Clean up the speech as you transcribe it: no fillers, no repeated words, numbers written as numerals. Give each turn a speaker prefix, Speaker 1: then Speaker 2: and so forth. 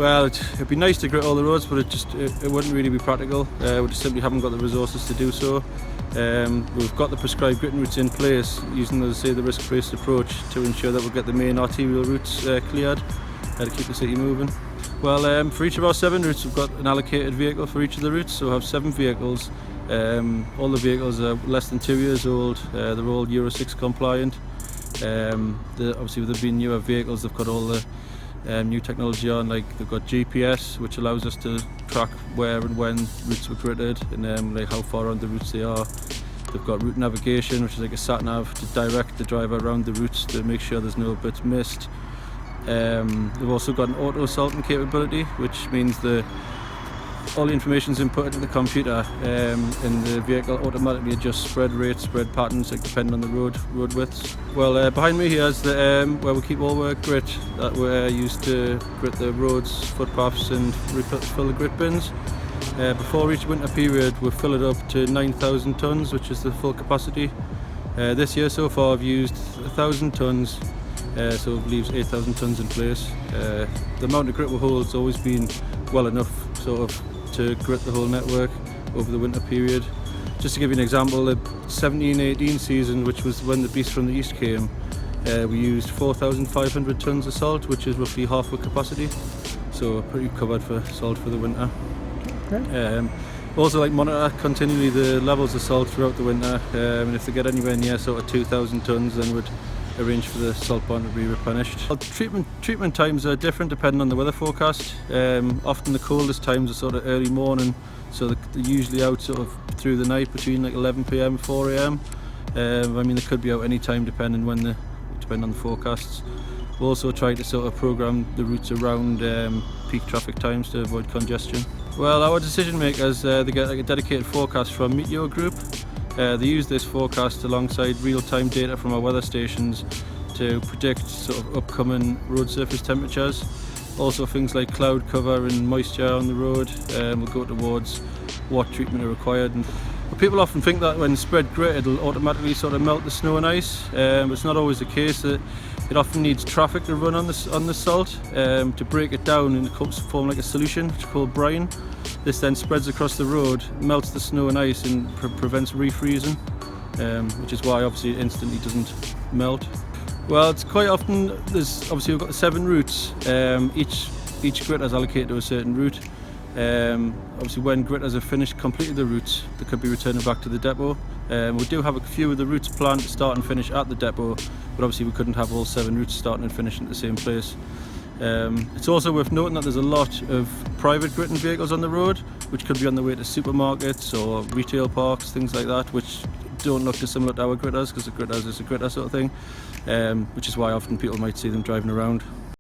Speaker 1: Well, it'd be nice to grit all the roads, but it wouldn't really be practical. We just simply haven't got the resources to do so. We've got the prescribed gritting routes in place, using, as I say, the risk-based approach to ensure that we'll get the main arterial routes cleared to keep the city moving. Well, for each of our 7 routes, we've got an allocated vehicle for each of the routes, so we have 7 vehicles. All the vehicles are less than 2 years old. They're all Euro 6 compliant. Obviously, with them being newer vehicles, they've got all the new technology on, like they've got GPS, which allows us to track where and when routes were gritted and like how far on the routes they are. They've got route navigation, which is like a sat-nav to direct the driver around the routes to make sure there's no bits missed. They've also got an auto salting capability, which means all the information is input into the computer and the vehicle automatically adjusts spread rates, spread patterns, like depending on the road widths. Well, behind me here is where we keep all our grit that we're used to grit the roads, footpaths and fill the grit bins. Before each winter period we fill it up to 9,000 tonnes, which is the full capacity. This year so far I've used 1,000 tonnes, so it leaves 8,000 tonnes in place. The amount of grit we hold has always been well enough sort of to grit the whole network over the winter period. Just to give you an example, the 17-18 season, which was when the beast from the east came, we used 4,500 tonnes of salt, which is roughly half our capacity, so we're pretty covered for salt for the winter. Okay. Also monitor continually the levels of salt throughout the winter, and if they get anywhere near sort of 2,000 tonnes, then we'd arrange for the salt barn to be replenished. Well, treatment times are different depending on the weather forecast. Often the coldest times are sort of early morning, so they're usually out sort of through the night between like 11 PM and 4 AM. I mean, they could be out any time depending on the forecasts. We also try to sort of program the routes around peak traffic times to avoid congestion. Well, our decision makers, they get like a dedicated forecast from Meteor Group. They use this forecast alongside real-time data from our weather stations to predict sort of upcoming road surface temperatures. Also things like cloud cover and moisture on the road will go towards what treatment are required. And people often think that when spread grit it'll automatically sort of melt the snow and ice. It's not always the case. That it often needs traffic to run on the salt to break it down and form like a solution, which is called brine. This then spreads across the road, melts the snow and ice and prevents refreezing, which is why obviously it instantly doesn't melt. Well, it's quite often, we've got 7 routes. Each grit is allocated to a certain route. Obviously when gritters have completed the routes, they could be returning back to the depot. We do have a few of the routes planned to start and finish at the depot, but obviously we couldn't have all 7 routes starting and finishing at the same place. It's also worth noting that there's a lot of private gritting vehicles on the road, which could be on the way to supermarkets or retail parks, things like that, which don't look dissimilar to our gritters, because a gritter is a gritter sort of thing, which is why often people might see them driving around.